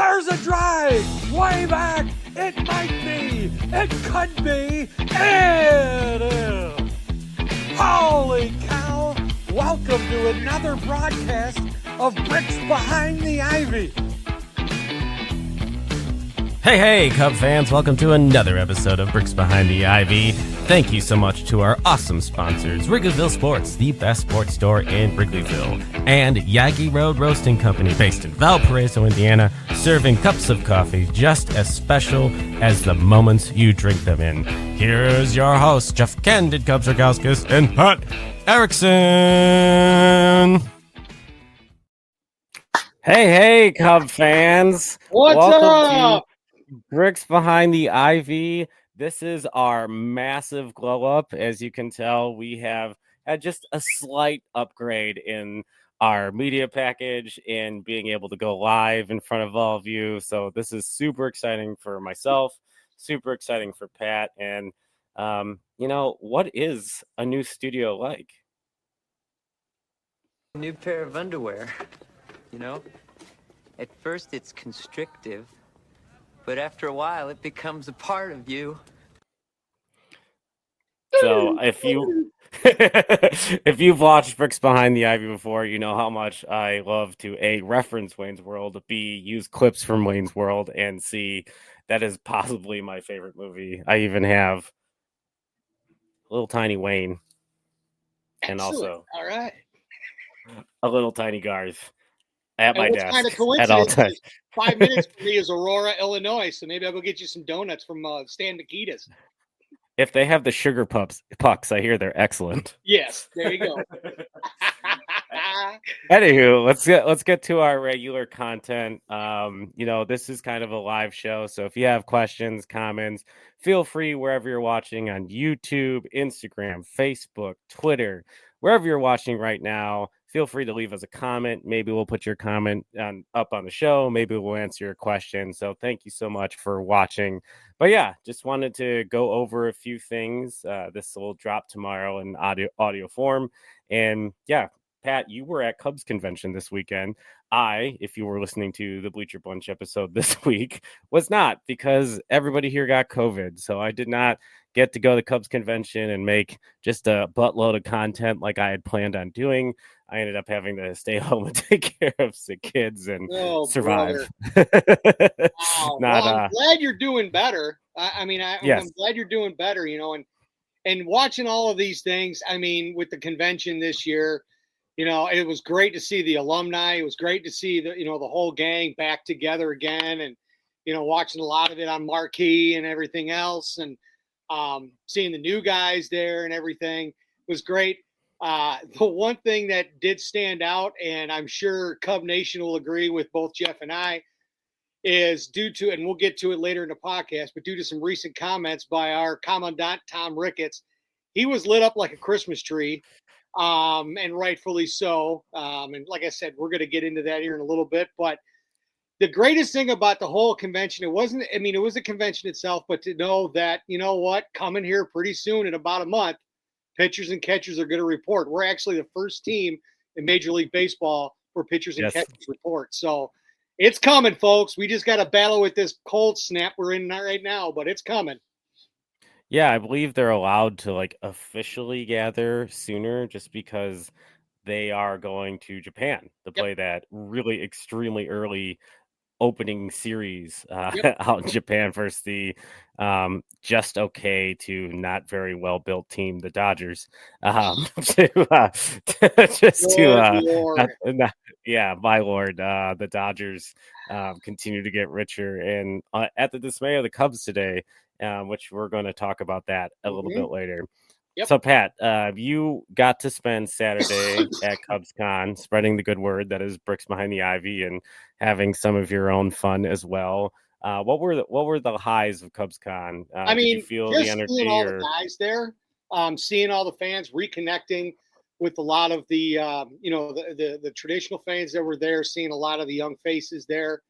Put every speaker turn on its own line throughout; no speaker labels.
There's a drive way back. It might be. It could be. It is. Holy cow. Welcome to another broadcast of Bricks Behind the Ivy.
Hey, Cub fans, welcome to another episode of Bricks Behind the Ivy. Thank you so much to our awesome sponsors, Wrigleyville Sports, the best sports store in Wrigleyville, and Yaggy Road Roasting Company, based in Valparaiso, Indiana, serving cups of coffee just as special as the moments you drink them in. Here's your host, Jeff Candid Cubs Rogowskis, and Pat Eriksen. Hey, Cub fans.
What's up?
Bricks Behind the Ivy. This is our massive glow up. As you can tell, we have had just a slight upgrade in our media package and being able to go live in front of all of you. So this is super exciting for myself, super exciting for Pat. And, what is a new studio like?
A new pair of underwear, At first it's constrictive, but after a while it becomes a part of you.
So if you've watched Bricks Behind the Ivy before, you know how much I love to A, reference Wayne's World, B, use clips from Wayne's World, and C, that is possibly my favorite movie. I even have little tiny Wayne.
Excellent.
And also
all right,
a little tiny Garth at my desk
kind of
at all times.
5 minutes for me is Aurora, Illinois, so maybe I'll go get you some donuts from Stan Nikita's.
If they have the sugar pucks, I hear they're excellent.
Yes, there you go.
Anywho, let's get to our regular content. This is kind of a live show, so if you have questions, comments, feel free wherever you're watching on YouTube, Instagram, Facebook, Twitter, wherever you're watching right now. Feel free to leave us a comment. Maybe we'll put your comment up on the show. Maybe we'll answer your question. So thank you so much for watching. But yeah, just wanted to go over a few things. This will drop tomorrow in audio form. And yeah, Pat, you were at Cubs convention this weekend. If you were listening to the Bleacher Bunch episode this week, was not, because everybody here got COVID. So I did not get to go to the Cubs convention and make just a buttload of content like I had planned on doing. I ended up having to stay home and take care of sick kids and survive.
Wow. I'm glad you're doing better. I'm glad you're doing better, and watching all of these things. I mean, with the convention this year, it was great to see the alumni. It was great to see the whole gang back together again, and watching a lot of it on marquee and everything else, and seeing the new guys there and everything was great. The one thing that did stand out, and I'm sure Cub Nation will agree with both Jeff and I, is due to, and we'll get to it later in the podcast, but due to some recent comments by our commandant, Tom Ricketts, he was lit up like a Christmas tree, and rightfully so. And like I said, we're going to get into that here in a little bit, but the greatest thing about the whole convention, it was the convention itself, but to know that, coming here pretty soon in about a month, pitchers and catchers are going to report. We're actually the first team in Major League Baseball where pitchers and catchers report. So it's coming, folks. We just got to battle with this cold snap we're in right now, but it's coming.
Yeah, I believe they're allowed to officially gather sooner just because they are going to Japan to play that really extremely early opening series out in Japan versus the just okay to not very well built team, the Dodgers. My lord, the Dodgers continue to get richer, and at the dismay of the Cubs today, which we're going to talk about that a little bit later.
Yep.
So, Pat, you got to spend Saturday at CubsCon spreading the good word that is Bricks Behind the Ivy and having some of your own fun as well. What were the highs of CubsCon? Did you feel the energy?
Seeing all the guys there, seeing all the fans, reconnecting with a lot of the the traditional fans that were there, seeing a lot of the young faces there,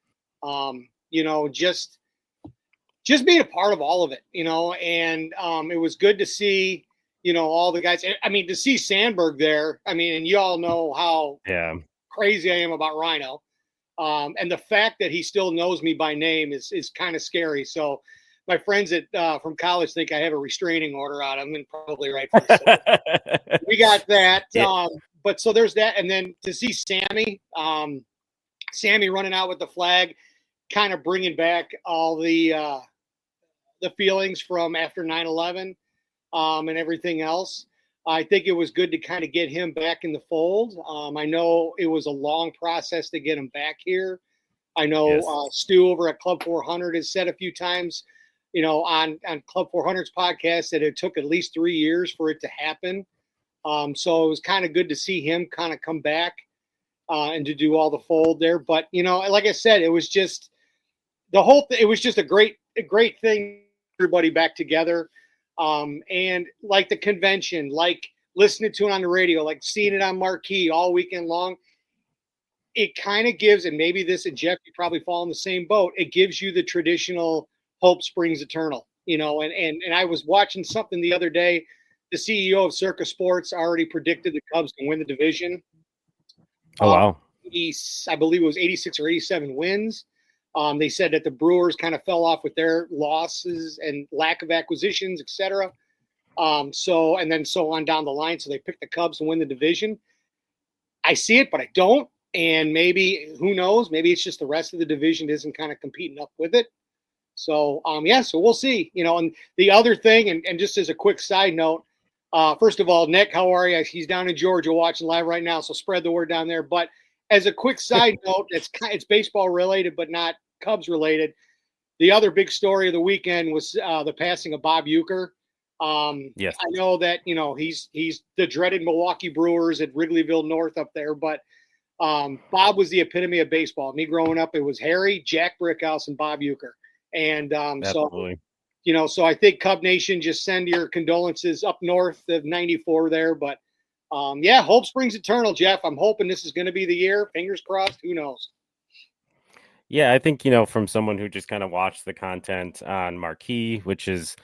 just being a part of all of it, and it was good to see. All the guys. I mean, to see Sandberg there. I mean, and you all know how crazy I am about Rhino. And the fact that he still knows me by name is kind of scary. So my friends from college think I have a restraining order on him, and probably rightfully so. We got that. Yeah. But so there's that. And then to see Sammy running out with the flag, kind of bringing back all the feelings from after 9/11 and everything else. I think it was good to kind of get him back in the fold. I know it was a long process to get him back here. I know Stu over at Club 400 has said a few times, on Club 400's podcast that it took at least 3 years for it to happen. So it was kind of good to see him kind of come back and to do all the fold there. But, like I said, it was just it was just a great thing, everybody back together. And like the convention, like listening to it on the radio, like seeing it on marquee all weekend long, it kind of gives, and maybe this and Jeff, you probably fall in the same boat. It gives you the traditional hope springs eternal, and I was watching something the other day. The CEO of Circa Sports already predicted the Cubs can win the division.
Oh, wow.
I believe it was 86 or 87 wins. They said that the Brewers kind of fell off with their losses and lack of acquisitions, et cetera. So on down the line. So they picked the Cubs to win the division. I see it, but I don't. And maybe, who knows, maybe it's just the rest of the division isn't kind of competing up with it. So, so we'll see, and the other thing, and just as a quick side note, first of all, Nick, how are you? He's down in Georgia watching live right now. So spread the word down there. But as a quick side note, it's baseball related, but not Cubs related. The other big story of the weekend was the passing of Bob Uecker. Yes, I know that he's the dreaded Milwaukee Brewers at Wrigleyville North up there, but Bob was the epitome of baseball. Me growing up, it was Harry, Jack Brickhouse, and Bob Uecker, and so I think Cub Nation, just send your condolences up north of 94 there, but hope springs eternal, Jeff. I'm hoping this is going to be the year. Fingers crossed. Who knows?
Yeah, I think, from someone who just kind of watched the content on Marquee, which is,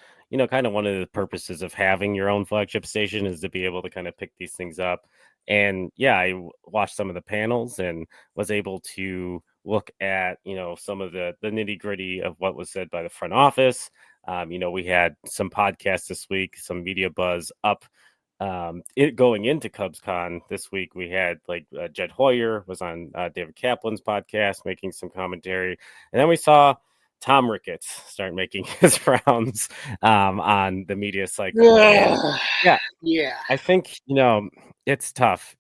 kind of one of the purposes of having your own flagship station is to be able to kind of pick these things up. And yeah, I watched some of the panels and was able to look at, some of the nitty gritty of what was said by the front office. We had some podcasts this week, some media buzz up. Going into CubsCon this week, we had Jed Hoyer was on David Kaplan's podcast making some commentary, and then we saw Tom Ricketts start making his rounds on the media cycle. Yeah. I think it's tough.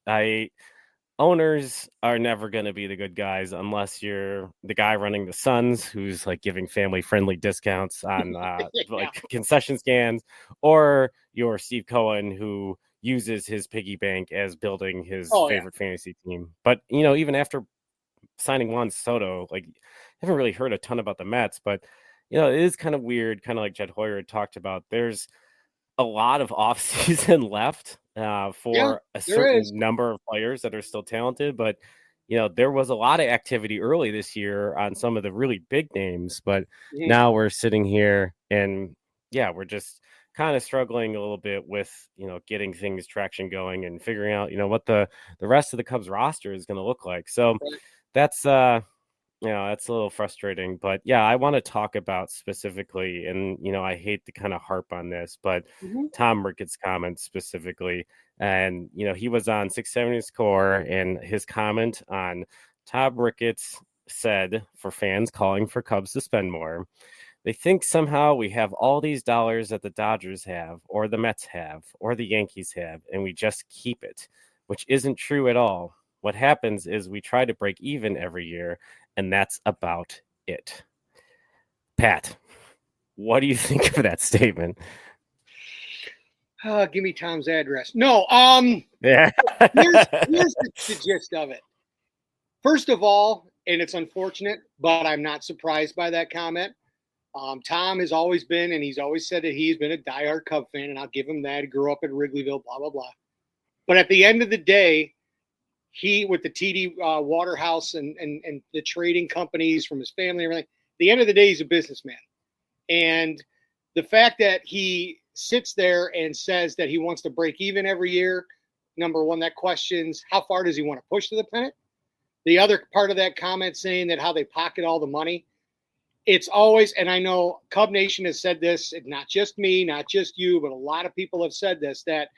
Owners are never going to be the good guys unless you're the guy running the Suns, who's giving family-friendly discounts on concession stands, or you're Steve Cohen, who uses his piggy bank as building his favorite fantasy team. But even after signing Juan Soto, I haven't really heard a ton about the Mets. But it is kind of weird, kind of like Jed Hoyer had talked about. There's a lot of offseason left for a certain number of players that are still talented, but there was a lot of activity early this year on some of the really big names, but now we're sitting here and we're just kind of struggling a little bit with getting things traction going and figuring out what the rest of the Cubs roster is going to look like. So that's that's a little frustrating, but I want to talk about specifically, and I hate to kind of harp on this, but Tom Ricketts' comments specifically, and he was on 670 Score, and his comment on Tom Ricketts said, for fans calling for Cubs to spend more, they think somehow we have all these dollars that the Dodgers have, or the Mets have, or the Yankees have, and we just keep it, which isn't true at all. What happens is we try to break even every year, and that's about it. Pat, what do you think of that statement?
Give me Tom's address. No,
yeah.
here's the gist of it. First of all, and it's unfortunate, but I'm not surprised by that comment. Tom has always been, and he's always said that he's been a diehard Cub fan, and I'll give him that. He grew up in Wrigleyville, blah, blah, blah. But at the end of the day, he, with the TD Waterhouse and the trading companies from his family and everything, at the end of the day, he's a businessman. And the fact that he sits there and says that he wants to break even every year, number one, that questions how far does he want to push to the pennant? the other part of that comment saying that how they pocket all the money, it's always, and I know Cub Nation has said this, not just me, not just you, but a lot of people have said this, that,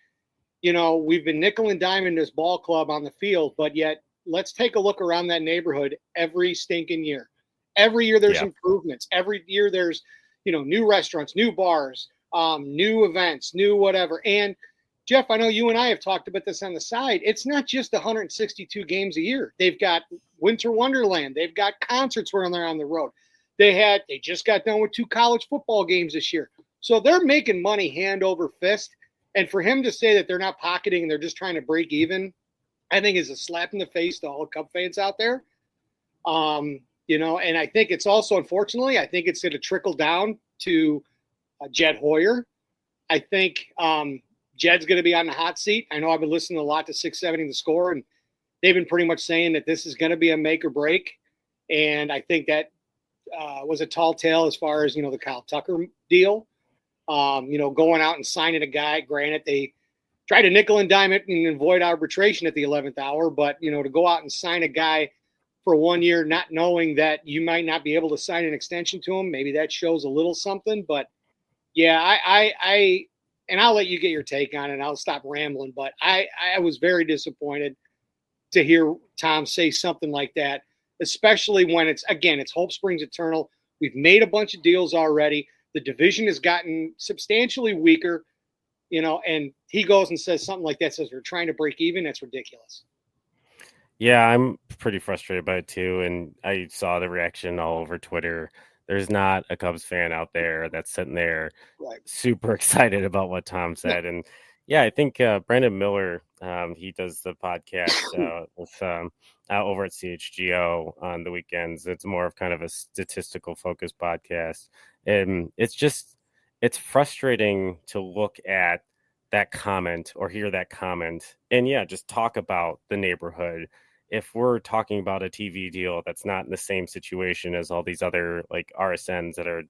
we've been nickel and diming this ball club on the field, but yet let's take a look around that neighborhood every stinking year. Every year there's improvements. Every year there's, new restaurants, new bars, new events, new whatever. And Jeff, I know you and I have talked about this on the side. It's not just 162 games a year. They've got Winter Wonderland. They've got concerts when they're on the road. They just got done with 2 college football games this year. So they're making money hand over fist. And for him to say that they're not pocketing and they're just trying to break even, I think is a slap in the face to all Cub fans out there. And I think it's also, unfortunately, I think it's going to trickle down to Jed Hoyer. I think Jed's going to be on the hot seat. I know I've been listening a lot to 670 The Score, and they've been pretty much saying that this is going to be a make or break. And I think that was a tall tale as far as, the Kyle Tucker deal. Going out and signing a guy. Granted, they tried to nickel and dime it and avoid arbitration at the 11th hour. But, to go out and sign a guy for 1 year, not knowing that you might not be able to sign an extension to him, maybe that shows a little something. But, yeah, and I'll let you get your take on it. I'll stop rambling. But I was very disappointed to hear Tom say something like that, especially when it's hope springs eternal. We've made a bunch of deals already. The division has gotten substantially weaker, and he goes and says something like that, says we're trying to break even. That's ridiculous.
Yeah, I'm pretty frustrated by it too. And I saw the reaction all over Twitter. There's not a Cubs fan out there that's sitting there super excited about what Tom said. And I think Brandon Miller, he does the podcast with over at CHGO on the weekends. It's more of kind of a statistical focused podcast. And it's frustrating to look at that comment or hear that comment and just talk about the neighborhood. If we're talking about a TV deal that's not in the same situation as all these other like RSNs that are,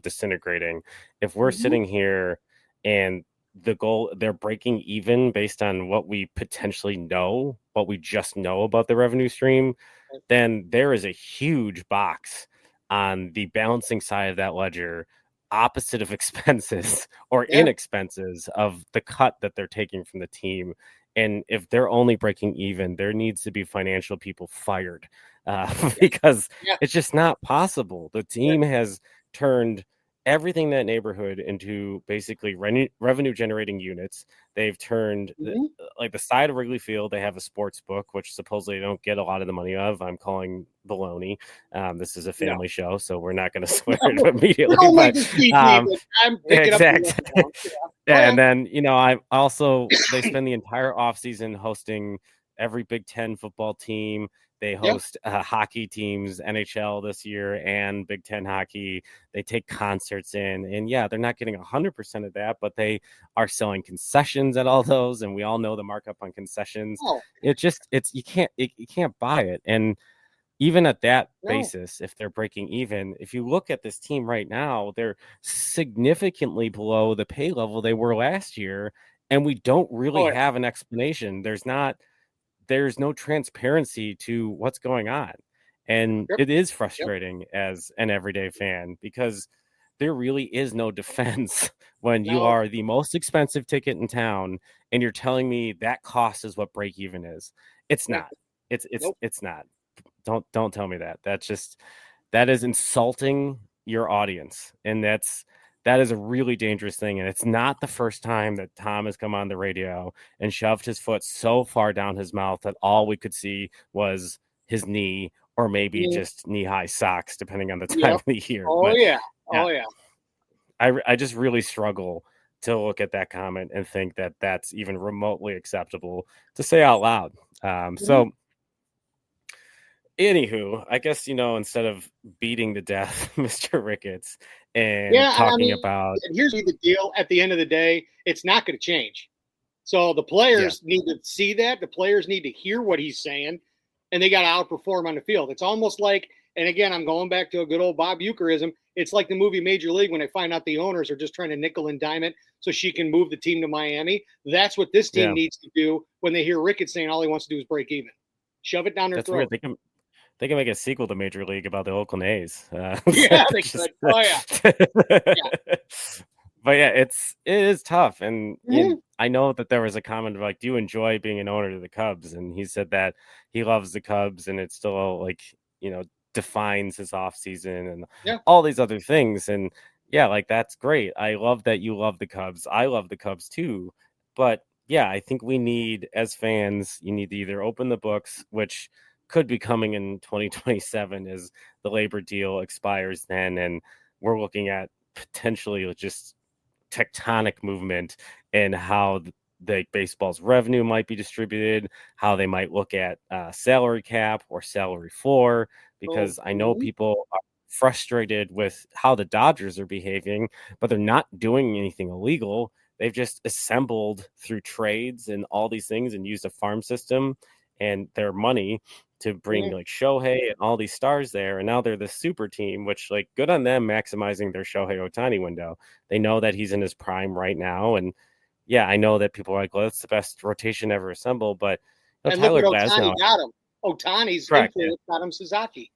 disintegrating, if we're sitting here and the goal, they're breaking even based on what we potentially know, what we just know about the revenue stream, then there is a huge box on the balancing side of that ledger, opposite of expenses or inexpenses of the cut that they're taking from the team. And if they're only breaking even, there needs to be financial people fired because it's just not possible. The team has turned everything in that neighborhood into basically revenue generating units. They've turned like the side of Wrigley Field. They have a sports book, which supposedly they don't get a lot of the money of. I'm calling baloney. This is a family show, so we're not going to swear it immediately. Exactly. And then, I also, they spend the entire offseason hosting every Big Ten football team. They host hockey teams, NHL this year and Big Ten hockey. They take concerts in, and they're not getting 100% of that, but they are selling concessions at all those. And we all know the markup on concessions. You can't buy it. And even at that basis, if they're breaking even, if you look at this team right now, they're significantly below the pay level they were last year. And we don't really have an explanation. There's no transparency to what's going on. And it is frustrating as an everyday fan because there really is no defense when you are the most expensive ticket in town and you're telling me that cost is what break even is. It's not. It's not. Don't tell me that. That is insulting your audience. And that is a really dangerous thing. And it's not the first time that Tom has come on the radio and shoved his foot so far down his mouth that all we could see was his knee or maybe just knee-high socks, depending on the time of the year. I just really struggle to look at that comment and think that that's even remotely acceptable to say out loud. So anywho, I guess, instead of beating to death Mr. Ricketts and talking about...
And here's the deal. At the end of the day, it's not going to change. So the players need to see that. The players need to hear what he's saying, and they got to outperform on the field. It's almost like, and again, I'm going back to a good old Bob Ueckerism. It's like the movie Major League when they find out the owners are just trying to nickel and dime it so she can move the team to Miami. That's what this team needs to do when they hear Ricketts saying all he wants to do is break even. Shove it down their throat.
Weird. They can make a sequel to Major League about the Oakland A's.
Yeah, they could. Oh yeah.
Yeah. But yeah, it is tough, and I know that there was a comment of like, "Do you enjoy being an owner of the Cubs?" And he said that he loves the Cubs, and it still like defines his off season and all these other things. And yeah, like that's great. I love that you love the Cubs. I love the Cubs too. But yeah, I think we need, as fans, you need to either open the books, which could be coming in 2027 as the labor deal expires then, and we're looking at potentially just tectonic movement in how the baseball's revenue might be distributed, how they might look at salary cap or salary floor, because I know people are frustrated with how the Dodgers are behaving, but they're not doing anything illegal. They've just assembled through trades and all these things and used a farm system and their money to bring like Shohei and all these stars there. And now they're the super team, which like good on them maximizing their Shohei Ohtani window. They know that he's in his prime right now. And yeah, I know that people are like, well, that's the best rotation ever assembled. But
and
Tyler
look what
Glasnow
got him. Ohtani's influence got him Sasaki.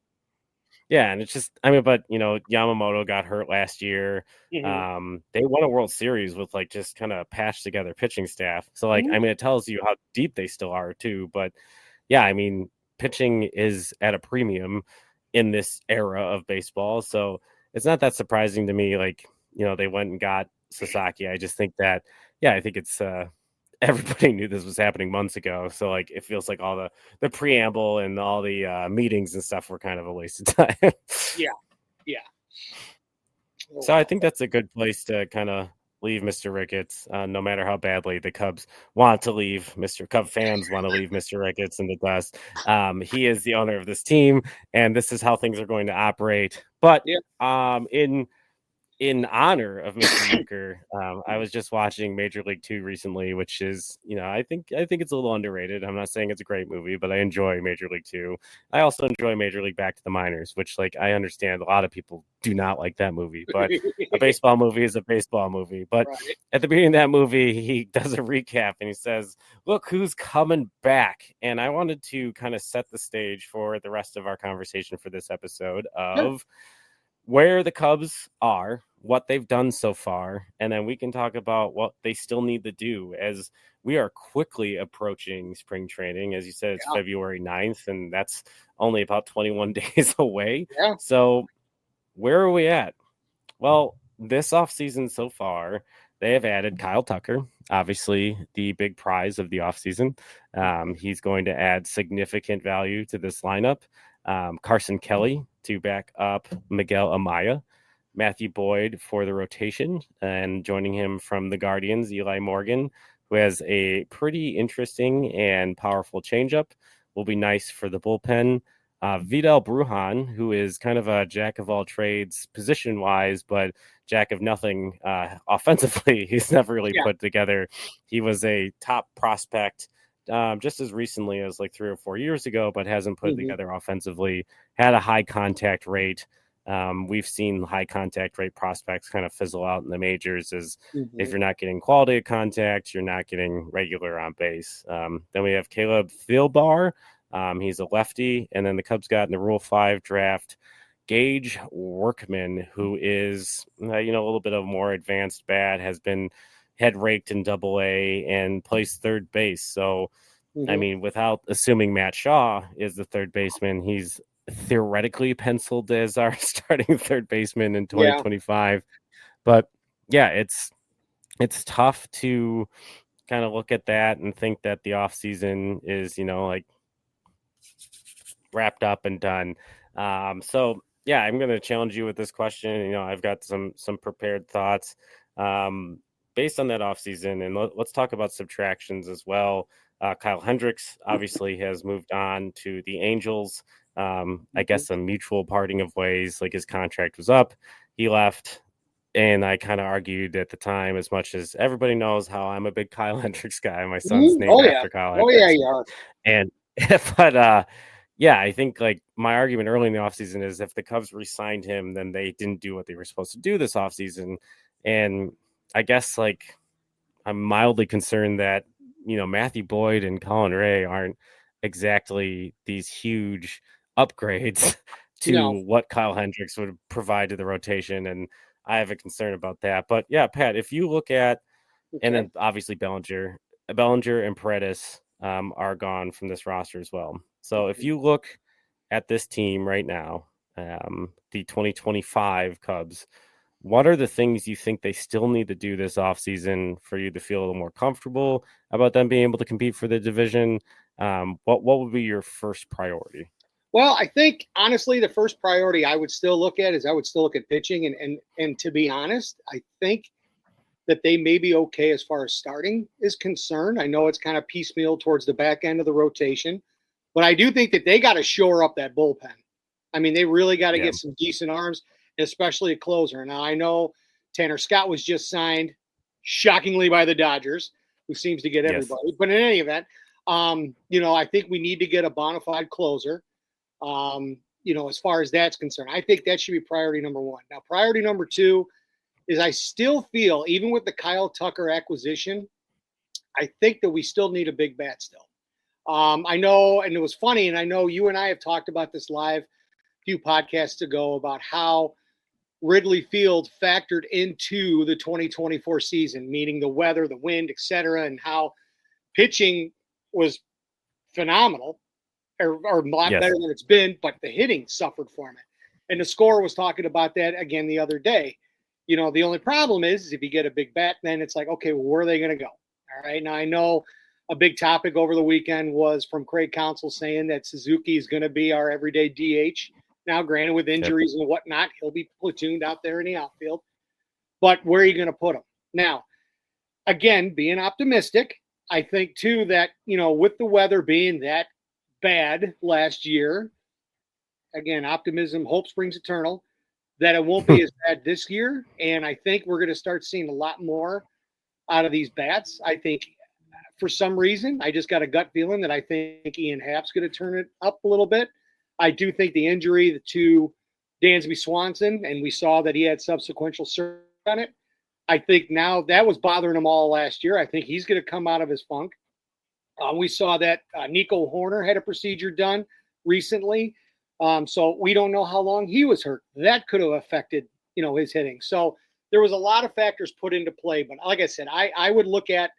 Yeah, and it's just, I mean, but Yamamoto got hurt last year. They won a World Series with like just kind of patched together pitching staff. So like, I mean, it tells you how deep they still are too. But yeah, I mean, pitching is at a premium in this era of baseball. So it's not that surprising to me. Like, they went and got Sasaki. I just think that, yeah, I think it's, everybody knew this was happening months ago. So like, it feels like all the preamble and all the meetings and stuff were kind of a waste of time.
Yeah.
So I think that's a good place to kind of leave Mr. Ricketts, no matter how badly the Cubs want to leave Cub fans want to leave Mr. Ricketts in the dust. He is the owner of this team, and this is how things are going to operate. But in honor of Mr. Euchre, I was just watching Major League 2 recently, which is, I think it's a little underrated. I'm not saying it's a great movie, but I enjoy Major League 2. I also enjoy Major League Back to the Minors, which like I understand a lot of people do not like that movie, but a baseball movie is a baseball movie. But at the beginning of that movie, he does a recap and he says, "Look who's coming back." And I wanted to kind of set the stage for the rest of our conversation for this episode of where the Cubs are, what they've done so far, and then we can talk about what they still need to do as we are quickly approaching spring training. As you said, it's February 9th, and that's only about 21 days away. Yeah. So where are we at? Well, this offseason so far, they have added Kyle Tucker, obviously the big prize of the offseason. He's going to add significant value to this lineup. Carson Kelly to back up Miguel Amaya, Matthew Boyd for the rotation, and joining him from the Guardians, Eli Morgan, who has a pretty interesting and powerful changeup, will be nice for the bullpen. Vidal Brujan, who is kind of a jack of all trades position-wise, but jack of nothing offensively. He's never really put together. He was a top prospect just as recently as like 3 or 4 years ago, but hasn't put together offensively, had a high contact rate. We've seen high contact rate prospects kind of fizzle out in the majors as if you're not getting quality of contact, you're not getting regular on base. Then we have Caleb Thielbar. He's a lefty. And then the Cubs got in the Rule 5 draft Gage Workman, who is, a little bit of more advanced bat, has been head raked in Double-A and plays third base. So, I mean, without assuming Matt Shaw is the third baseman, he's theoretically penciled as our starting third baseman in 2025. But yeah, it's tough to kind of look at that and think that the offseason is, like wrapped up and done. So yeah, I'm going to challenge you with this question. I've got some prepared thoughts. Based on that offseason, and let's talk about subtractions as well. Kyle Hendricks obviously has moved on to the Angels. I guess a mutual parting of ways, like his contract was up. He left, and I kind of argued at the time, as much as everybody knows how I'm a big Kyle Hendricks guy. My son's named after Kyle Hendricks.
Oh, yeah, you are.
And, but, yeah, I think like my argument early in the offseason is if the Cubs re-signed him, then they didn't do what they were supposed to do this offseason. And I guess like I'm mildly concerned that Matthew Boyd and Colin Ray aren't exactly these huge upgrades to what Kyle Hendricks would provide to the rotation, and I have a concern about that. But yeah, Pat, if you look at, and then obviously Bellinger and Paredes are gone from this roster as well. So if you look at this team right now, the 2025 Cubs, what are the things you think they still need to do this offseason for you to feel a little more comfortable about them being able to compete for the division? What would be your first priority?
Well, I think honestly, the first priority I would still look at pitching, and to be honest, I think that they may be okay as far as starting is concerned. I know it's kind of piecemeal towards the back end of the rotation, but I do think that they got to shore up that bullpen. I mean, they really got to get some decent arms, especially a closer. Now, I know Tanner Scott was just signed, shockingly, by the Dodgers, who seems to get everybody. But in any event, I think we need to get a bona fide closer. As far as that's concerned, I think that should be priority number one. Now, priority number two is I still feel, even with the Kyle Tucker acquisition, I think that we still need a big bat still. I know, and it was funny, and I know you and I have talked about this live a few podcasts ago about how Wrigley Field factored into the 2024 season, meaning the weather, the wind, etc., and how pitching was phenomenal, or a lot better than it's been, but the hitting suffered from it. And the score was talking about that again the other day. The only problem is if you get a big bat, then it's like, okay, well, where are they going to go? All right. Now, I know a big topic over the weekend was from Craig Counsell saying that Suzuki is going to be our everyday DH. Now, granted, with injuries and whatnot, he'll be platooned out there in the outfield. But where are you going to put him? Now, again, being optimistic, I think, too, that, with the weather being that bad last year, again, optimism, hope springs eternal, that it won't be as bad this year. And I think we're going to start seeing a lot more out of these bats. I think for some reason, I just got a gut feeling that I think Ian Happ's going to turn it up a little bit. I do think the injury to Dansby Swanson, and we saw that he had subsequent surgery on it. I think now that was bothering him all last year. I think he's going to come out of his funk. We saw that Nico Horner had a procedure done recently. So we don't know how long he was hurt. That could have affected, his hitting. So there was a lot of factors put into play. But like I said, I would look at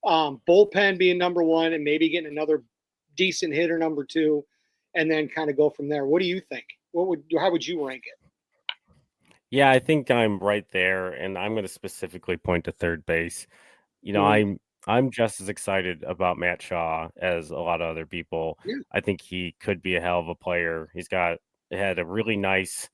bullpen being number one and maybe getting another decent hitter number two, and then kind of go from there. What do you think? How would you rank it?
Yeah, I think I'm right there, and I'm going to specifically point to third base. I'm just as excited about Matt Shaw as a lot of other people.
Yeah.
I think he could be a hell of a player. He's had a really nice,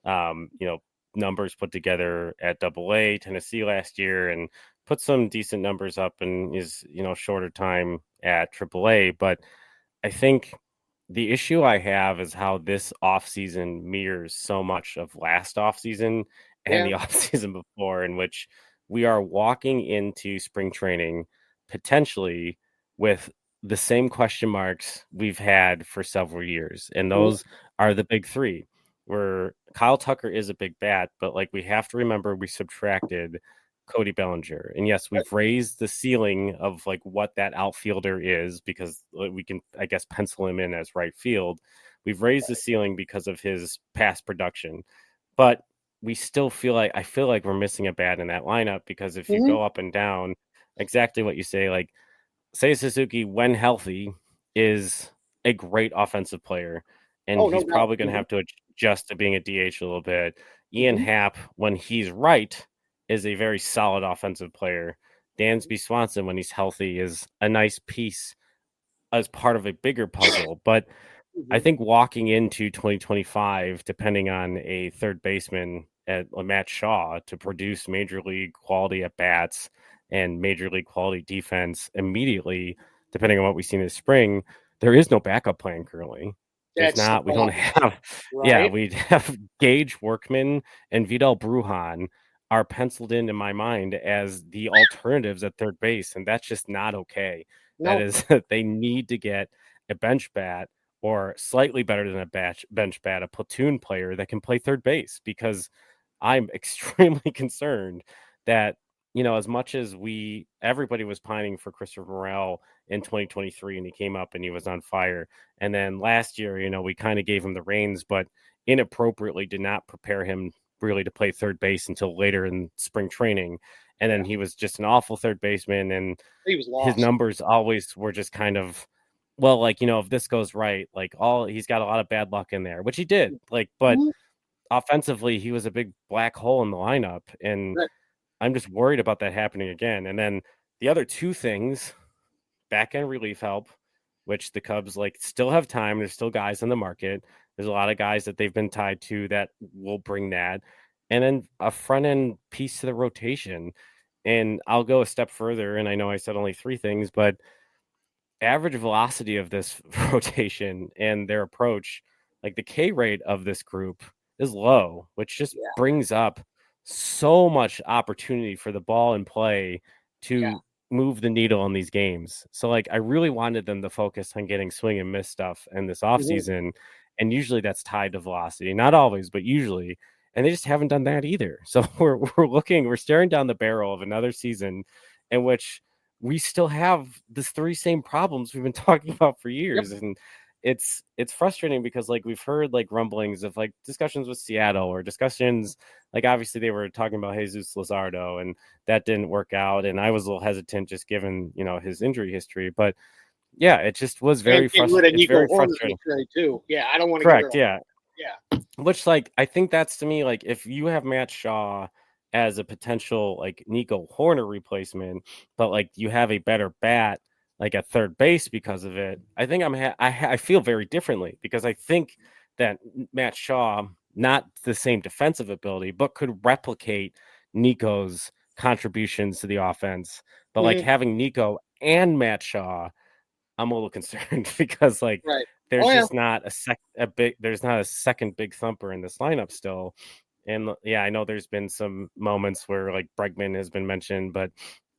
numbers put together at AA Tennessee last year, and put some decent numbers up in his, shorter time at AAA. But I think the issue I have is how this offseason mirrors so much of last offseason and the offseason before, in which we are walking into spring training potentially with the same question marks we've had for several years. And those are the big three, where Kyle Tucker is a big bat, but we have to remember we subtracted Cody Bellinger. And yes, we've raised the ceiling of what that outfielder is, because we can, I guess, pencil him in as right field. We've raised the ceiling because of his past production, but we still I feel like we're missing a bat in that lineup, because if you go up and down, exactly what you say, Seiya Suzuki, when healthy, is a great offensive player, and he's probably going to have to adjust to being a DH a little bit. Ian Happ, when he's right, is a very solid offensive player. Dansby Swanson, when he's healthy, is a nice piece as part of a bigger puzzle. But I think walking into 2025, depending on a third baseman at Matt Shaw to produce major league quality at bats and major league quality defense immediately, depending on what we've seen this spring, there is no backup plan currently. There's not. We don't have. Right? Yeah, we have Gage Workman and Vidal Brujan are penciled in my mind as the alternatives at third base, and that's just not okay. No. That is, they need to get a bench bat, or slightly better than a bench bat, a platoon player that can play third base, because I'm extremely concerned that as much as everybody was pining for Christopher Morel in 2023, and he came up and he was on fire. And then last year, we kind of gave him the reins, but inappropriately did not prepare him really to play third base until later in spring training. And then he was just an awful third baseman, and
he was lost.
His numbers always were just kind of, well, like, if this goes right, like he's got a lot of bad luck in there, which he did, like, but offensively, he was a big black hole in the lineup. And I'm just worried about that happening again. And then the other two things, back end relief help, which the Cubs still have time. There's still guys in the market. There's a lot of guys that they've been tied to that will bring that. And then a front end piece to the rotation. And I'll go a step further. And I know I said only three things, but average velocity of this rotation and their approach, like the K rate of this group is low, which just brings up so much opportunity for the ball in play to move the needle on these games. So I really wanted them to focus on getting swing and miss stuff in this offseason. And usually that's tied to velocity, not always, but usually. And they just haven't done that either. So we're staring down the barrel of another season in which we still have the three same problems we've been talking about for years. And it's frustrating because we've heard rumblings of discussions with Seattle, or discussions obviously they were talking about Jesus Luzardo, and that didn't work out. And I was a little hesitant just given, his injury history, but it just was very frustrating. Very frustrating
too. Yeah. I don't want to
correct.
Yeah.
Which I think that's, to me, if you have Matt Shaw as a potential Nico Horner replacement, but you have a better bat at third base because of it, I think I feel very differently, because I think that Matt Shaw, not the same defensive ability, but could replicate Nico's contributions to the offense. But having Nico and Matt Shaw, I'm a little concerned because there's just not there's not a second big thumper in this lineup still. And I know there's been some moments where Bregman has been mentioned, but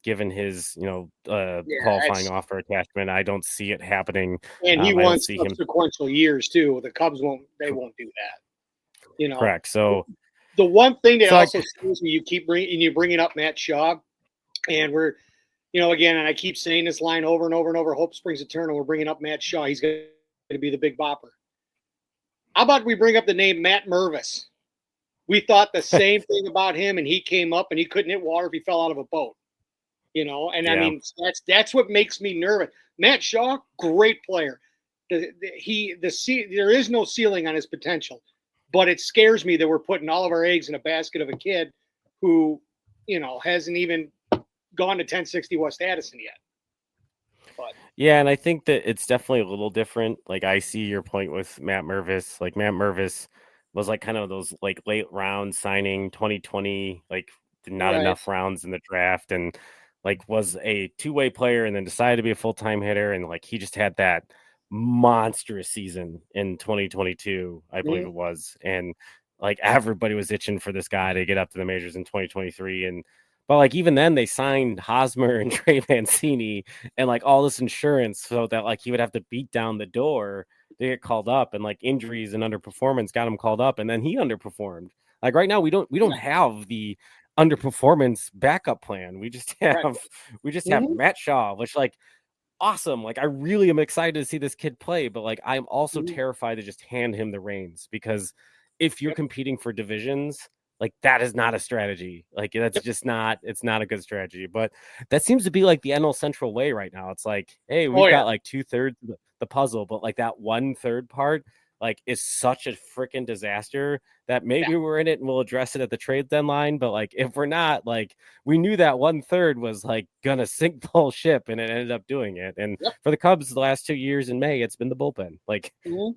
given his, qualifying offer attachment, I don't see it happening.
And he wants subsequential years too. The Cubs won't do that.
Correct. So
the one thing that also scares me, you're bringing up Matt Shaw, and we're, again, and I keep saying this line over and over and over, hope springs eternal. We're bringing up Matt Shaw. He's going to be the big bopper. How about we bring up the name Matt Mervis? We thought the same thing about him, and he came up and he couldn't hit water if he fell out of a boat. I mean, that's what makes me nervous. Matt Shaw, great player. There is no ceiling on his potential, but it scares me that we're putting all of our eggs in a basket of a kid who, hasn't even gone to 1060 West Addison yet. But
and I think that it's definitely a little different. I see your point with Matt Mervis. Matt Mervis was kind of those late round signing 2020, not enough rounds in the draft, and was a two-way player, and then decided to be a full-time hitter, and he just had that monstrous season in 2022, I believe it was, and everybody was itching for this guy to get up to the majors in 2023. But even then they signed Hosmer and Trey Mancini and all this insurance so that he would have to beat down the door to get called up, and injuries and underperformance got him called up, and then he underperformed. Right now we don't have the underperformance backup plan. We just have Matt Shaw, which awesome. I really am excited to see this kid play, but I'm also terrified to just hand him the reins, because if you're competing for divisions, that is not a strategy. That's just not, it's not a good strategy. But that seems to be the NL Central way right now. It's hey, we've got 2/3 the puzzle, but that 1/3 part is such a freaking disaster that maybe we're in it and we'll address it at the trade deadline. But if we're not, we knew that 1/3 was gonna sink the whole ship, and it ended up doing it. And for the Cubs, the last 2 years in May, it's been the bullpen.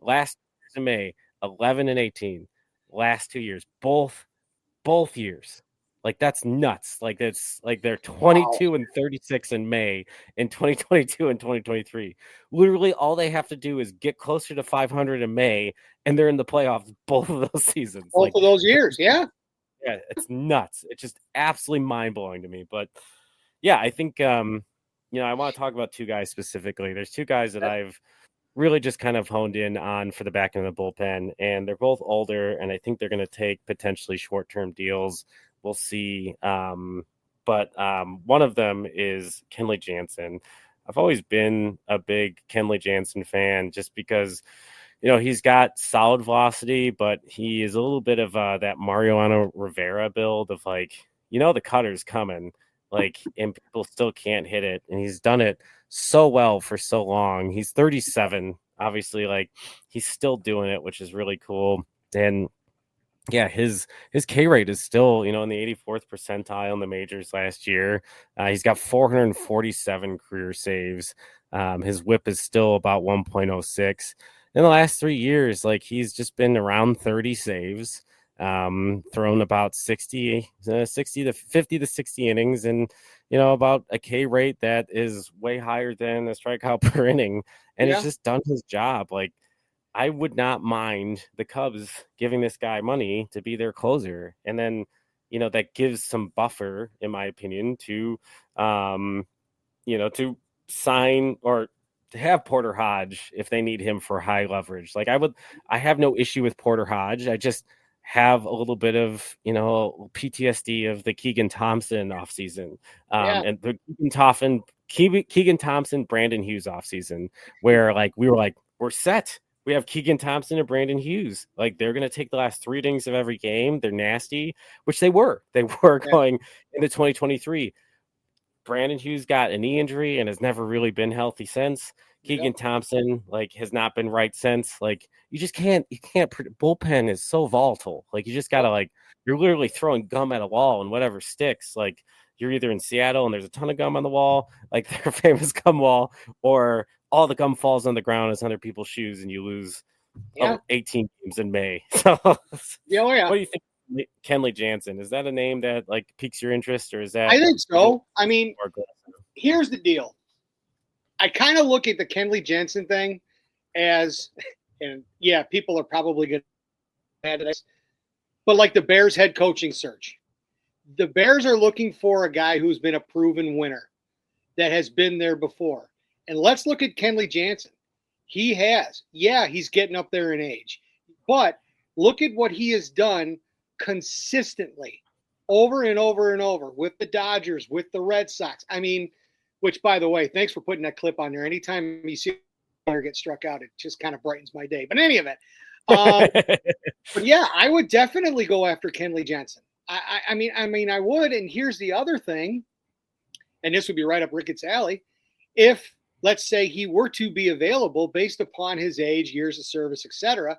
Last years in May, 11 and 18. Last 2 years, both years. That's nuts. It's they're 22 and 36 in May in 2022 and 2023. Literally all they have to do is get closer to 500 in May, and they're in the playoffs both of those seasons.
Both of those years, yeah,
it's nuts. It's just absolutely mind-blowing to me. But I think I want to talk about two guys specifically. There's two guys that I've really just kind of honed in on for the back end of the bullpen, and they're both older, and I think they're going to take potentially short-term deals. We'll see. but one of them is Kenley Jansen. I've always been a big Kenley Jansen fan just because, he's got solid velocity, but he is a little bit of that Mariano Rivera build of like, the cutter's coming, like, and people still can't hit it. And he's done it so well for so long. He's 37, obviously, like he's still doing it, which is really cool. And yeah, his K rate is still, in the 84th percentile in the majors last year. He's got 447 career saves. His whip is still about 1.06. In the last 3 years, like he's just been around 30 saves, thrown about 60 to 50 to 60 innings, and about a K rate that is way higher than the strikeout per inning, and it's just done his job. Like, I would not mind the Cubs giving this guy money to be their closer. And then, that gives some buffer, in my opinion, to, to sign or to have Porter Hodge if they need him for high leverage. Like I have no issue with Porter Hodge. I just have a little bit of, PTSD of the Keegan Thompson offseason, and the Keegan Thompson, Brandon Hughes offseason, where like we were like, we're set. We have Keegan Thompson and Brandon Hughes. Like, they're going to take the last 3 innings of every game. They're nasty, which they were. They were going into 2023. Brandon Hughes got a knee injury and has never really been healthy since. Keegan Thompson, like, has not been right since. Like, you can't, bullpen is so volatile. Like, you just got to, like, you're literally throwing gum at a wall and whatever sticks. Like, you're either in Seattle and there's a ton of gum on the wall, like their famous gum wall, or all the gum falls on the ground as under people's shoes and you lose 18 games in May. So, what do you think, Kenley Jansen? Is that a name that like piques your interest, or is that?
I think so. I mean, here's the deal. I kind of look at the Kenley Jansen thing as, and people are probably going to add to this, but like the Bears head coaching search. The Bears are looking for a guy who's been a proven winner that has been there before. And let's look at Kenley Jansen. He has. Yeah, he's getting up there in age. But look at what he has done consistently over and over and over with the Dodgers, with the Red Sox. I mean, which, by the way, thanks for putting that clip on there. Anytime you see a player get struck out, it just kind of brightens my day. But in any event, but yeah, I would definitely go after Kenley Jansen. I mean, I would. And here's the other thing, and this would be right up Ricketts' alley. If, let's say, he were to be available based upon his age, years of service, etc.,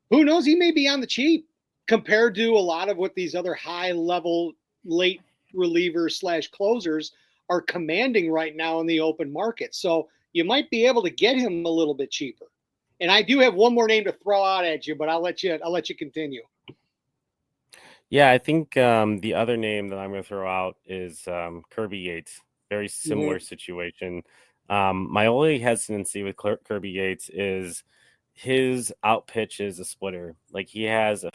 who knows? He may be on the cheap compared to a lot of what these other high-level late relievers / closers are commanding right now in the open market. So you might be able to get him a little bit cheaper. And I do have one more name to throw out at you, but I'll let you continue.
Yeah, I think the other name that I'm going to throw out is Kirby Yates. Very similar situation. My only hesitancy with Kirby Yates is his out pitch is a splitter. Like, he has a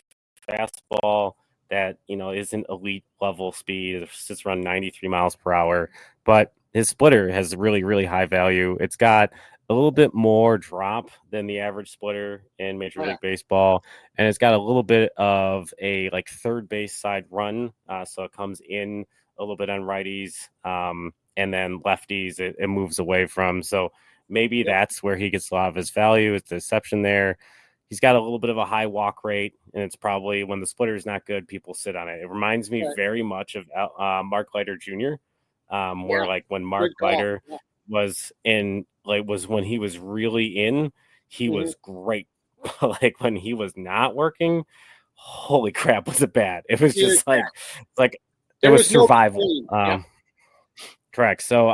fastball that, isn't elite level speed. It's just run 93 miles per hour. But his splitter has really, really high value. It's got a little bit more drop than the average splitter in Major League Baseball. And it's got a little bit of a like third base side run. So it comes in a little bit on righties, and then lefties it moves away from. So maybe that's where he gets a lot of his value. It's the exception there. He's got a little bit of a high walk rate, and it's probably when the splitter is not good, people sit on it. It reminds me very much of Mark Leiter Jr., where like when Mark Leiter was in, like was when he was really in, he was great. Like when he was not working, holy crap, was it bad? It was just like it was survival. Correct. So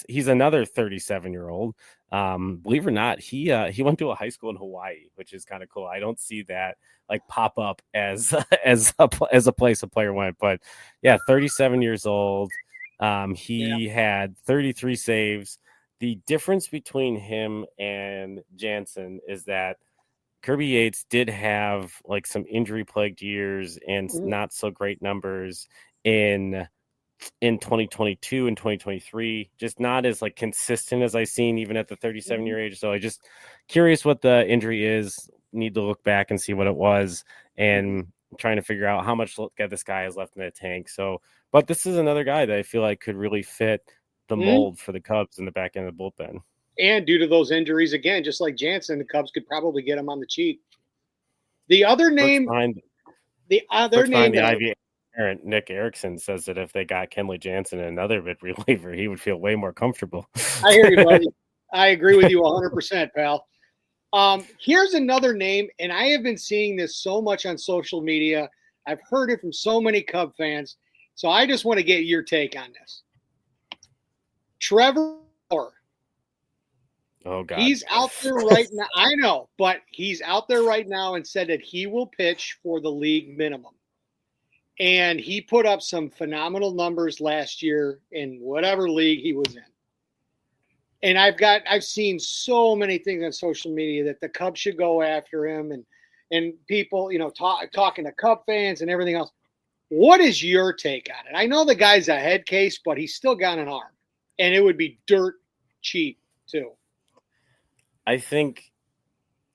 he's another 37-year-old. Believe it or not, he went to a high school in Hawaii, which is kind of cool. I don't see that like pop up as a place a player went, but yeah, 37 years old. He had 33 saves. The difference between him and Jansen is that Kirby Yates did have like some injury plagued years and not so great numbers in 2022 and 2023, just not as like consistent as I've seen even at the 37-year age. So I just curious what the injury is. Need to look back and see what it was. And trying to figure out how much this guy has left in the tank. So, but this is another guy that I feel like could really fit the mold for the Cubs in the back end of the bullpen.
And due to those injuries, again, just like Jansen, the Cubs could probably get him on the cheap. The other name,
the Ivy, Nick Eriksen says that if they got Kenley Jansen and another mid reliever, he would feel way more comfortable.
I hear you, buddy. I agree with you 100%, pal. Here's another name, and I have been seeing this so much on social media. I've heard it from so many Cub fans. So I just want to get your take on this. Trevor Bauer.
Oh, God.
He's out there right now. I know, but he's out there right now and said that he will pitch for the league minimum. And he put up some phenomenal numbers last year in whatever league he was in. And I've seen so many things on social media that the Cubs should go after him and people, talking to Cub fans and everything else. What is your take on it? I know the guy's a head case, but he's still got an arm. And it would be dirt cheap too.
I think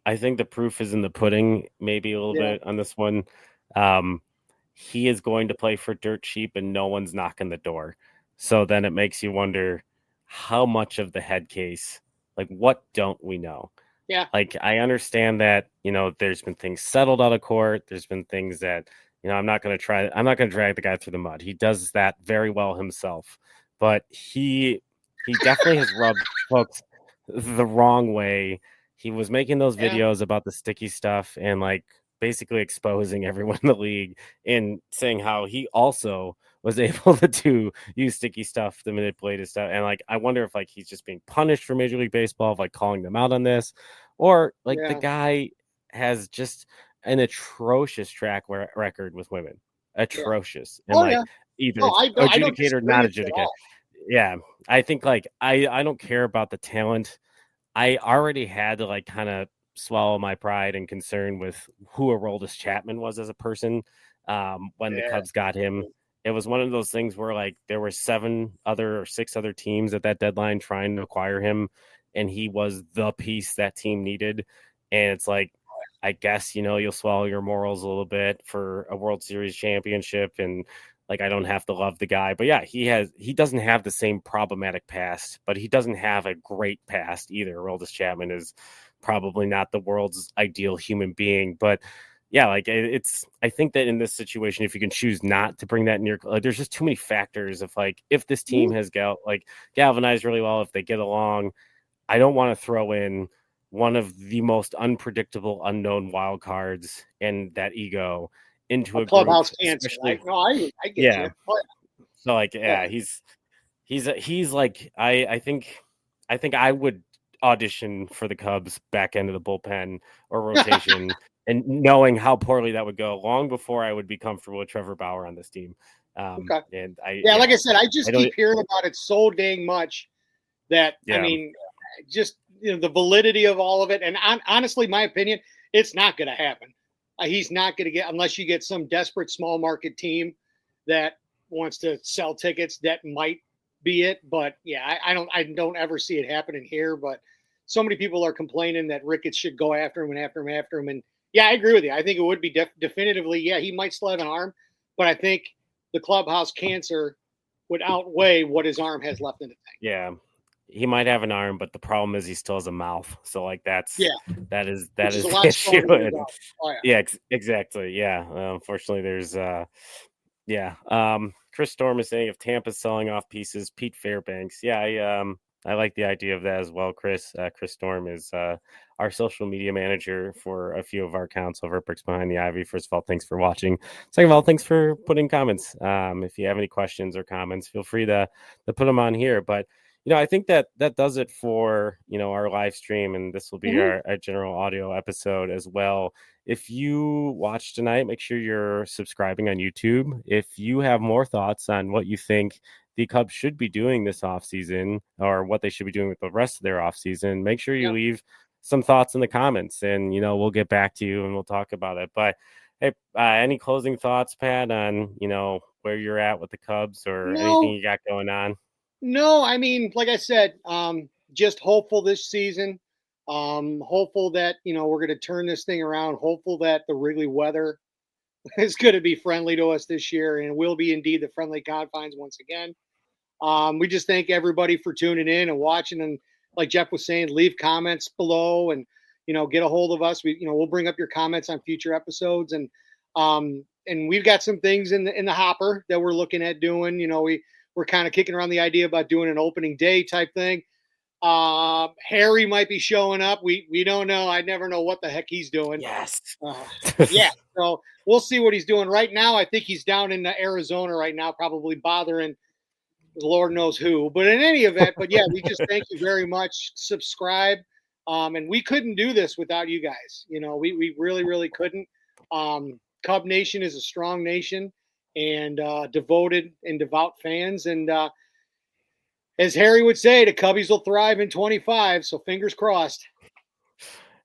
the proof is in the pudding, maybe a little bit on this one. He is going to play for dirt cheap and no one's knocking the door. So then it makes you wonder how much of the head case, like what don't we know?
Yeah.
Like I understand that, there's been things settled out of court. There's been things that, I'm not going to drag the guy through the mud. He does that very well himself, but he definitely has rubbed folks the wrong way. He was making those videos about the sticky stuff and like basically exposing everyone in the league and saying how he also was able to use sticky stuff to manipulate his stuff. And like, I wonder if like he's just being punished for Major League Baseball, of like calling them out on this, or like the guy has just an atrocious track record with women. Atrocious. And either adjudicated or not adjudicated. Yeah. I think like, I don't care about the talent. I already had to like kind of swallow my pride and concern with who Aroldis Chapman was as a person when the Cubs got him. It was one of those things where like there were 6 other teams at that deadline trying to acquire him, and he was the piece that team needed. And it's like, I guess, you'll swallow your morals a little bit for a World Series championship, and like I don't have to love the guy, but yeah, he doesn't have the same problematic past, but he doesn't have a great past either. Aroldis Chapman is probably not the world's ideal human being, but yeah, like I think that in this situation, if you can choose not to bring that in there's just too many factors of like, if this team has galvanized really well, if they get along, I don't want to throw in one of the most unpredictable, unknown wild cards and that ego into a
clubhouse
group,
cancer. I get you.
So like, he's like, I think I would audition for the Cubs back end of the bullpen or rotation and knowing how poorly that would go long before I would be comfortable with Trevor Bauer on this team. And
like I said, I just keep hearing about it so dang much that, I mean, just, the validity of all of it. And honestly, my opinion, it's not going to happen. He's not going to get, unless you get some desperate small market team that wants to sell tickets, that might be it. But yeah, I don't ever see it happening here. But so many people are complaining that Ricketts should go after him. And yeah, I agree with you. I think it would be definitively, he might still have an arm, but I think the clubhouse cancer would outweigh what his arm has left in the tank.
Yeah. He might have an arm, but the problem is he still has a mouth. So like that is the issue. Exactly. Yeah. Unfortunately, there's Chris Storm is saying if Tampa's selling off pieces, Pete Fairbanks. Yeah, I like the idea of that as well, Chris. Chris Storm is our social media manager for a few of our accounts over at Bricks Behind the Ivy. First of all, thanks for watching. Second of all, thanks for putting comments. If you have any questions or comments, feel free to put them on here. But I think that does it for, our live stream, and this will be our general audio episode as well. If you watch tonight, make sure you're subscribing on YouTube. If you have more thoughts on what you think the Cubs should be doing this offseason or what they should be doing with the rest of their offseason, make sure you leave some thoughts in the comments, and, we'll get back to you and we'll talk about it. But hey, any closing thoughts, Pat, on, where you're at with the Cubs or anything you got going on?
No, I mean, like I said, just hopeful this season. Hopeful that, we're going to turn this thing around. Hopeful that the Wrigley weather is going to be friendly to us this year, and will be indeed the friendly confines once again. We just thank everybody for tuning in and watching, and like Jeff was saying, leave comments below and, get a hold of us. We'll bring up your comments on future episodes, and we've got some things in the hopper that we're looking at doing. We're kind of kicking around the idea about doing an opening day type thing. Harry might be showing up. We don't know. I never know what the heck he's doing.
Yes.
Yeah. So we'll see what he's doing right now. I think he's down in Arizona right now, probably bothering the Lord knows who. But in any event, yeah, we just thank you very much. Subscribe. And we couldn't do this without you guys. We really, really couldn't. Cub Nation is a strong nation, and devoted and devout fans. And as Harry would say, the Cubbies will thrive in 25. So fingers crossed.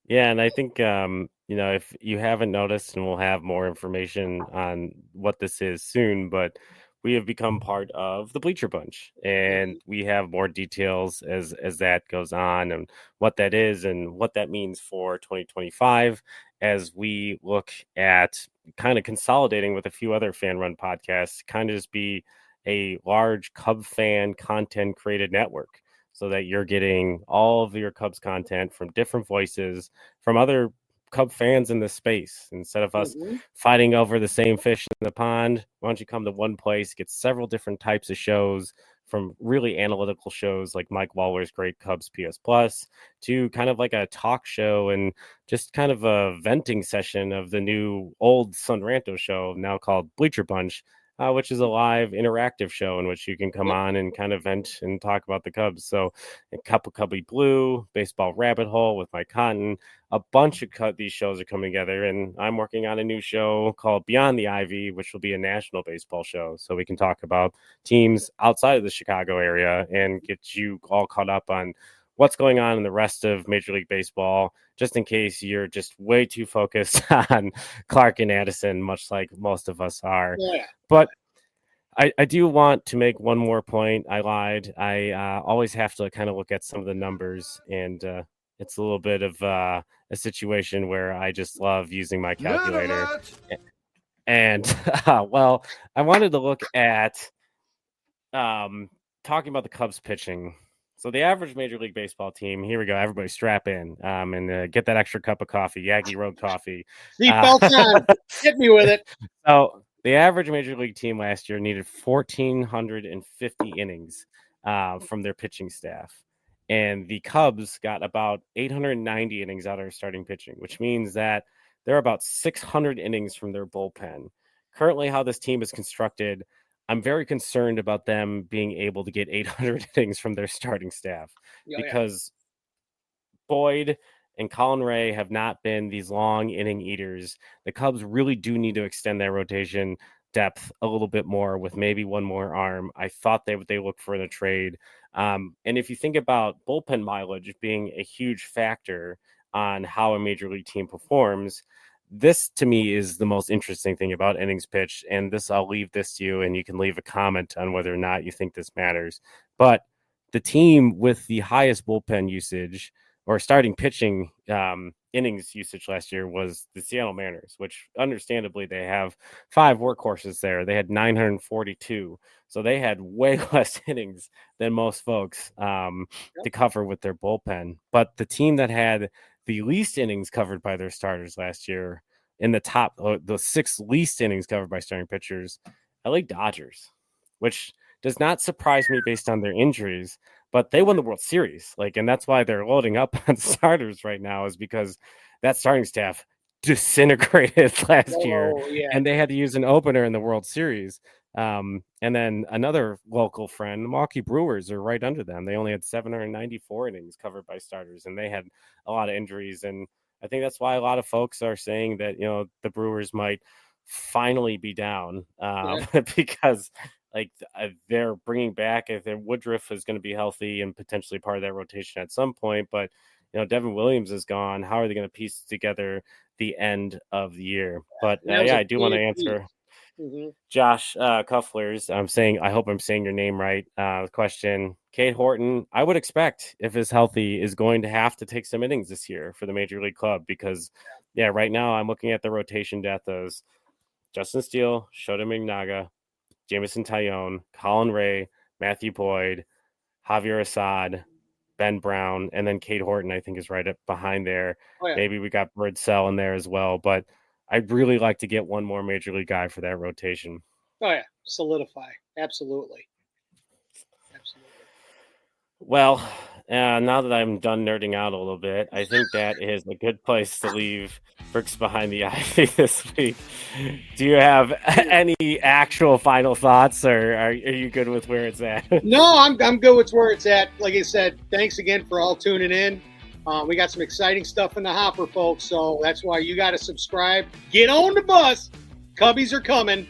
Yeah, and I think if you haven't noticed, and we'll have more information on what this is soon, but we have become part of the Bleacher Bunch, and we have more details as that goes on, and what that is and what that means for 2025, as we look at kind of consolidating with a few other fan-run podcasts, kind of just be a large Cub fan content created network, so that you're getting all of your Cubs content from different voices, from other Cub fans in the space. Instead of us fighting over the same fish in the pond, why don't you come to one place, get several different types of shows, from really analytical shows like Mike Waller's great Cubs PS Plus, to kind of like a talk show and just kind of a venting session of the new old Sunranto show now called Bleacher Bunch, which is a live interactive show in which you can come on and kind of vent and talk about the Cubs. So a couple Cubby Blue, Baseball Rabbit Hole with Mike Cotton, a bunch of these shows are coming together. And I'm working on a new show called Beyond the Ivy, which will be a national baseball show. So we can talk about teams outside of the Chicago area and get you all caught up on what's going on in the rest of Major League Baseball, just in case you're just way too focused on Clark and Addison, much like most of us are.
Yeah.
But I do want to make one more point. I lied. I always have to kind of look at some of the numbers, and it's a little bit of a situation where I just love using my calculator. And, well, I wanted to look at talking about the Cubs pitching. So the average Major League Baseball team, here we go. Everybody strap in and get that extra cup of coffee, Yaggy Road coffee.
Seatbelts on. Hit me with it.
So the average Major League team last year needed 1,450 innings from their pitching staff. And the Cubs got about 890 innings out of their starting pitching, which means that they're about 600 innings from their bullpen. Currently, how this team is constructed, I'm very concerned about them being able to get 800 innings from their starting staff, because Boyd and Colin Ray have not been these long inning eaters. The Cubs really do need to extend their rotation depth a little bit more with maybe one more arm. I thought they look for in a trade. And if you think about bullpen mileage being a huge factor on how a major league team performs, this to me is the most interesting thing about innings pitched. And this, I'll leave this to you, and you can leave a comment on whether or not you think this matters. But the team with the highest bullpen usage or starting pitching innings usage last year was the Seattle Mariners, which understandably they have 5 workhorses there. They had 942. So they had way less innings than most folks to cover with their bullpen. But the team that had the least innings covered by their starters last year, in the top, the 6th least innings covered by starting pitchers, LA Dodgers, which does not surprise me based on their injuries, but they won the World Series. And that's why they're loading up on starters right now, is because that starting staff disintegrated last year, and they had to use an opener in the World Series. And then another local friend, the Milwaukee Brewers, are right under them. They only had 794 innings covered by starters, and they had a lot of injuries. And I think that's why a lot of folks are saying that, the Brewers might finally be down because they're bringing back, if Woodruff is going to be healthy and potentially part of that rotation at some point, but Devin Williams is gone. How are they going to piece together the end of the year? But I do want to answer Josh Cuffler's. I hope I'm saying your name right. Question: Cade Horton, I would expect, if he's healthy, is going to have to take some innings this year for the Major League Club, because right now I'm looking at the rotation depth as Justin Steele, Shota Mignaga, Jamison Tyone, Colin Ray, Matthew Boyd, Javier Assad, Ben Brown, and then Cade Horton, I think, is right up behind there.
Oh, yeah.
Maybe we got Birdsell in there as well, but I'd really like to get one more major league guy for that rotation.
Oh, yeah. Solidify. Absolutely.
Well, now that I'm done nerding out a little bit, I think that is a good place to leave Bricks Behind the Ivy this week. Do you have any actual final thoughts, or are you good with where it's at?
No, I'm good with where it's at. Like I said, thanks again for all tuning in. We got some exciting stuff in the hopper, folks, so that's why you got to subscribe. Get on the bus. Cubbies are coming,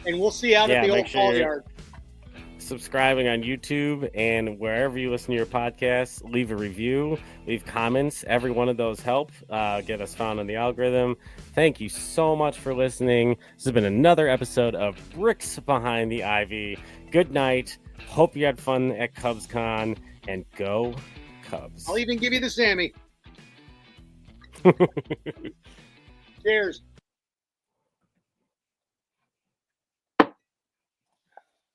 and we'll see you out at the old ball yard.
Subscribing on YouTube and wherever you listen to your podcasts, leave a review, leave comments. Every one of those help get us found on the algorithm. Thank you so much for listening. This has been another episode of Bricks Behind the Ivy. Good night. Hope you had fun at CubsCon, and go Cubs.
I'll even give you the Sammy. Cheers.